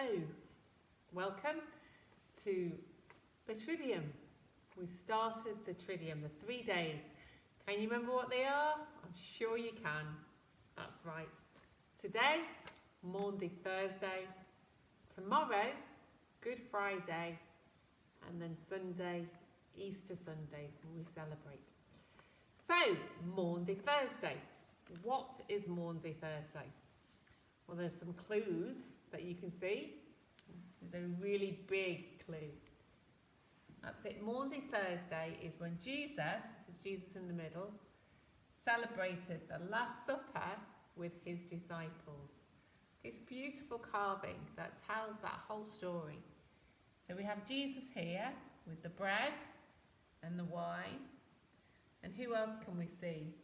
So, welcome to the Tridiuum. We've started the Tridiuum, the 3 days. Can you remember what they are? I'm sure you can. That's right. Today, Maundy Thursday. Tomorrow, Good Friday. And then Sunday, Easter Sunday, when we celebrate. So, Maundy Thursday. What is Maundy Thursday? Well, there's some clues that you can see. There's a really big clue. That's it. Maundy Thursday is when Jesus, this is Jesus in the middle, celebrated the Last Supper with his disciples. This beautiful carving that tells that whole story. So we have Jesus here with the bread and the wine. And who else can we see?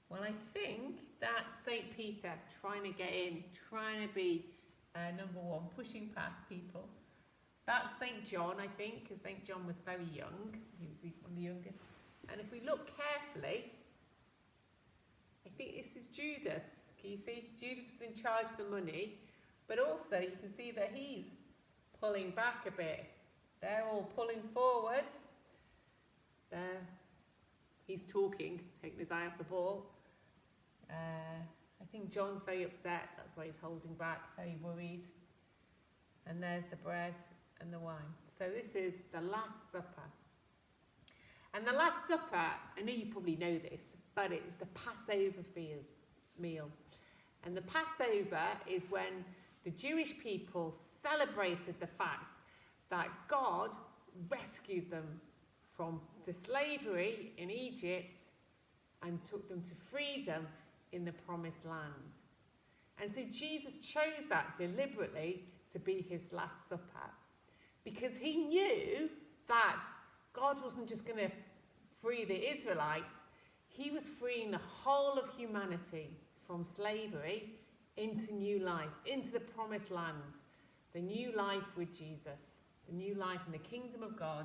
Well, I think that's St. Peter trying to get in, trying to be number one, pushing past people. That's St. John, I think, because St. John was very young. He was one of the youngest. And if we look carefully, I think this is Judas. Can you see? Judas was in charge of the money, but also you can see that he's pulling back a bit. They're all pulling forwards. He's talking, taking his eye off the ball. I think John's very upset. That's why he's holding back, very worried. And there's the bread and the wine. So this is the Last Supper. And the Last Supper, I know you probably know this, but it was the Passover meal. And the Passover is when the Jewish people celebrated the fact that God rescued them from the slavery in Egypt and took them to freedom in the Promised Land. And so Jesus chose that deliberately to be his Last Supper, because he knew that God wasn't just going to free the Israelites, he was freeing the whole of humanity from slavery into new life, into the Promised Land, the new life with Jesus, the new life in the kingdom of God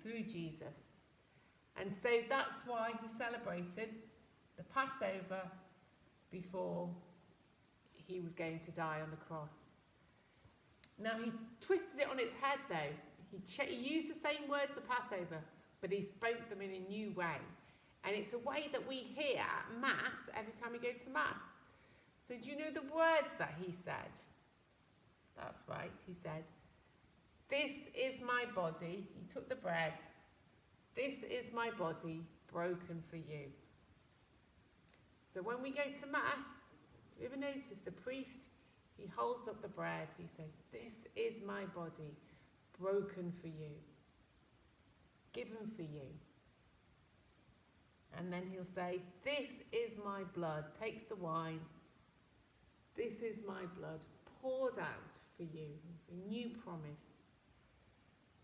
through Jesus. And so that's why he celebrated the Passover before he was going to die on the cross. Now he twisted it on its head though. He used the same words as the Passover, but he spoke them in a new way. And it's a way that we hear at Mass every time we go to Mass. So do you know the words that he said? That's right, he said, "This is my body." He took the bread. "This is my body broken for you." So when we go to Mass, do you ever notice the priest, he holds up the bread, he says, "This is my body broken for you, given for you." And then he'll say, "This is my blood," takes the wine, "This is my blood poured out for you." It's a new promise.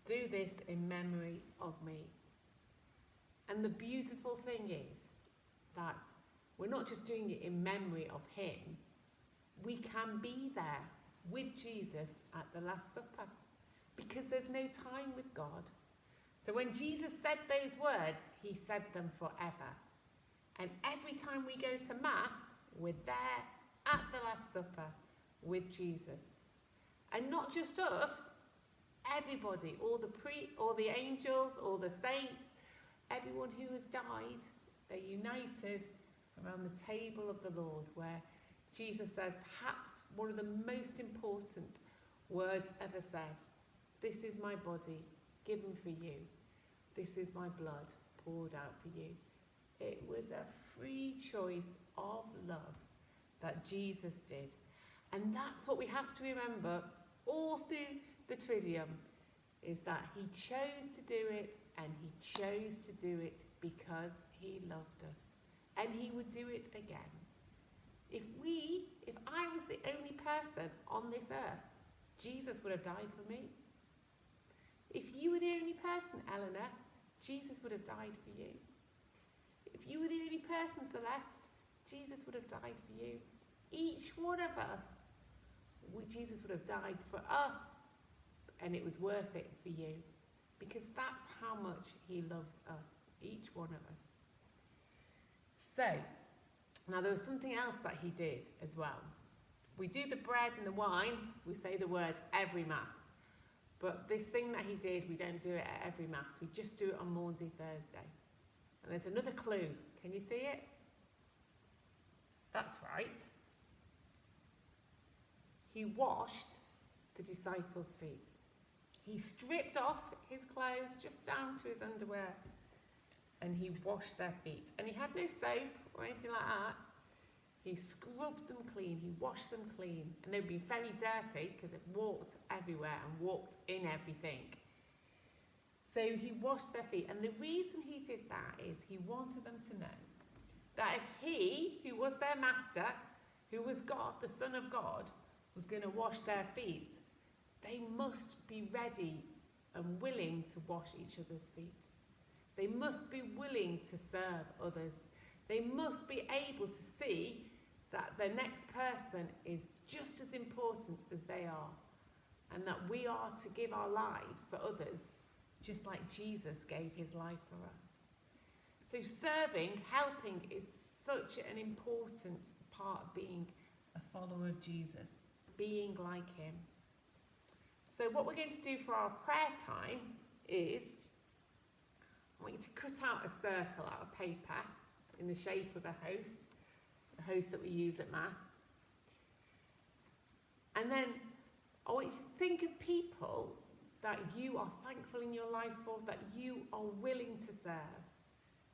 "Do this in memory of me." And the beautiful thing is that we're not just doing it in memory of him. We can be there with Jesus at the Last Supper because there's no time with God. So when Jesus said those words, he said them forever. And every time we go to Mass, we're there at the Last Supper with Jesus. And not just us, everybody, all the angels, all the saints, everyone who has died, they're united around the table of the Lord, where Jesus says perhaps one of the most important words ever said, "This is my body given for you. This is my blood poured out for you." It was a free choice of love that Jesus did. And that's what we have to remember all through the Tridium, is that he chose to do it, and he chose to do it because he loved us. And he would do it again. If I was the only person on this earth, Jesus would have died for me. If you were the only person, Eleanor, Jesus would have died for you. If you were the only person, Celeste, Jesus would have died for you. Each one of us, Jesus would have died for us, and it was worth it for you, because that's how much he loves us, each one of us. So, now there was something else that he did as well. We do the bread and the wine, we say the words every Mass. But this thing that he did, we don't do it at every Mass. We just do it on Maundy Thursday. And there's another clue. Can you see it? That's right. He washed the disciples' feet. He stripped off his clothes just down to his underwear, and he washed their feet. And he had no soap or anything like that. He scrubbed them clean, he washed them clean, and they'd be very dirty because it walked everywhere and walked in everything. So he washed their feet, and the reason he did that is he wanted them to know that if he, who was their master, who was God, the Son of God, was going to wash their feet, they must be ready and willing to wash each other's feet. They must be willing to serve others. They must be able to see that the next person is just as important as they are, and that we are to give our lives for others just like Jesus gave his life for us. So serving, helping is such an important part of being a follower of Jesus, being like him. So what we're going to do for our prayer time is I want you to cut out a circle out of paper in the shape of a host, the host that we use at Mass. And then I want you to think of people that you are thankful in your life for, that you are willing to serve,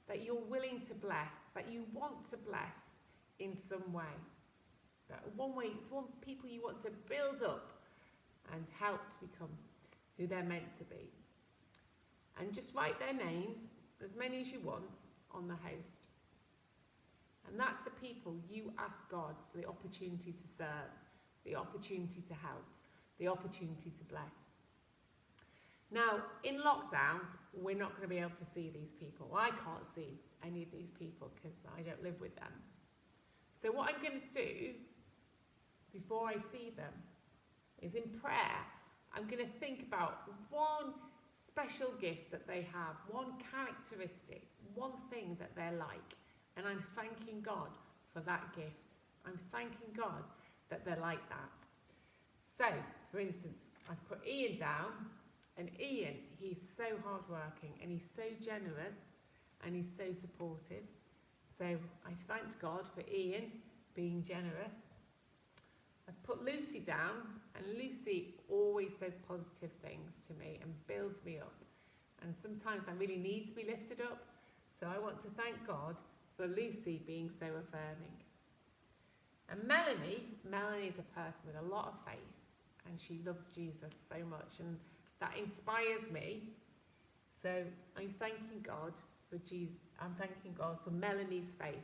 that you're willing to bless, that you want to bless in some way. That one way, it's one people you want to build up and help to become who they're meant to be. And just write their names, as many as you want, on the host. And that's the people you ask God for the opportunity to serve, the opportunity to help, the opportunity to bless. Now, in lockdown, we're not going to be able to see these people. I can't see any of these people because I don't live with them. So what I'm going to do before I see them is in prayer, I'm going to think about one special gift that they have, one characteristic, one thing that they're like, and I'm thanking God for that gift. I'm thanking God that they're like that. So, for instance, I've put Ian down, and Ian, he's so hardworking, and he's so generous, and he's so supportive. So I thanked God for Ian being generous. I've put Lucy down, and Lucy always says positive things to me and builds me up. And sometimes I really need to be lifted up. So I want to thank God for Lucy being so affirming. And Melanie is a person with a lot of faith, and she loves Jesus so much, and that inspires me. So I'm thanking God for Jesus. I'm thanking God for Melanie's faith.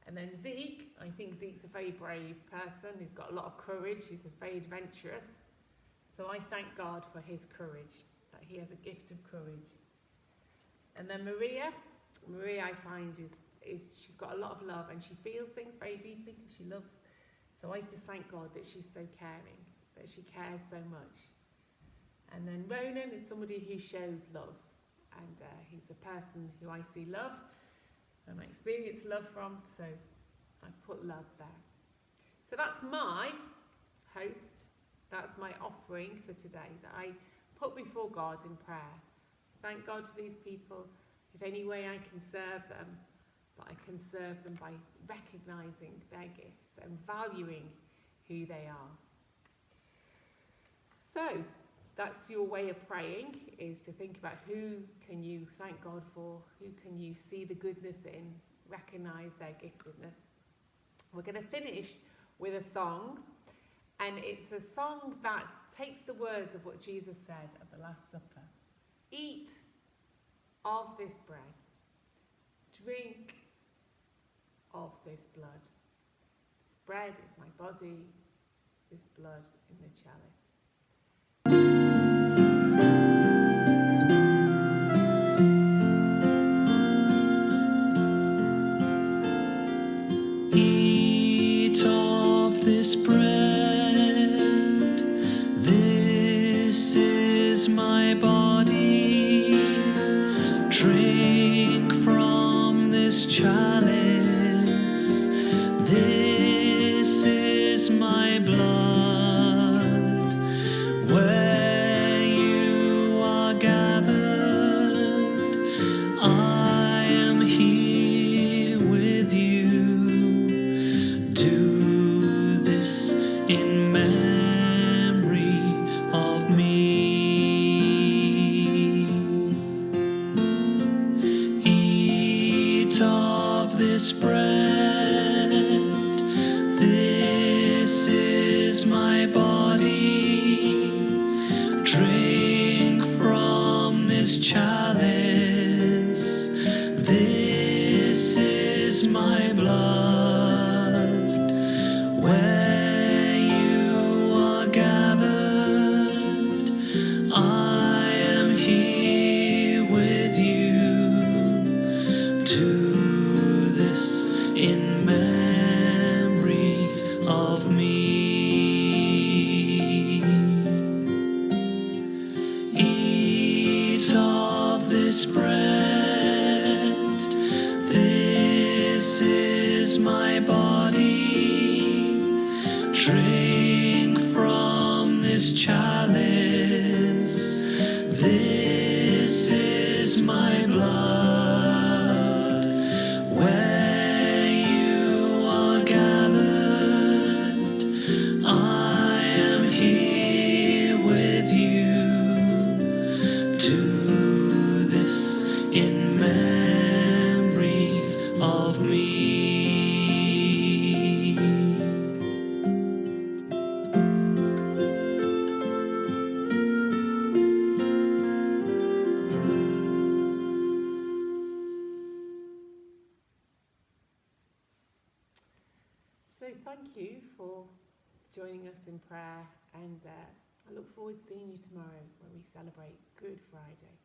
And then Zeke, I think Zeke's a very brave person. He's got a lot of courage. He's very adventurous. So I thank God for his courage, that he has a gift of courage. And then Maria I find is she's got a lot of love, and she feels things very deeply because she loves. So I just thank God that she's so caring, that she cares so much. And then Ronan is somebody who shows love, and he's a person who I see love and I experience love from, so I put love there. So that's my host, that's my offering for today that I put before God in prayer. Thank God for these people. If any way I can serve them, but I can serve them by recognising their gifts and valuing who they are. So that's your way of praying, is to think about who can you thank God for, who can you see the goodness in, recognise their giftedness. We're going to finish with a song, and it's a song that takes the words of what Jesus said at the Last Supper. Eat of this bread, drink of this blood. This bread is my body, this blood in the chalice. Eat of this bread, this is my body. Drink from this chalice, this is blood. Where you are gathered, I am here with you. Do this in memory of me. Eat of this bread. This is my body. Drink from this chalice. This is my blood. Where you are gathered, I am here with you. Do this in memory of me. Eat of this bread. This is my body. Drink from this chalice. This is my blood. Where you are gathered, I am here with you. Do this in memory of me. So thank you for joining us in prayer, and I look forward to seeing you tomorrow when we celebrate Good Friday.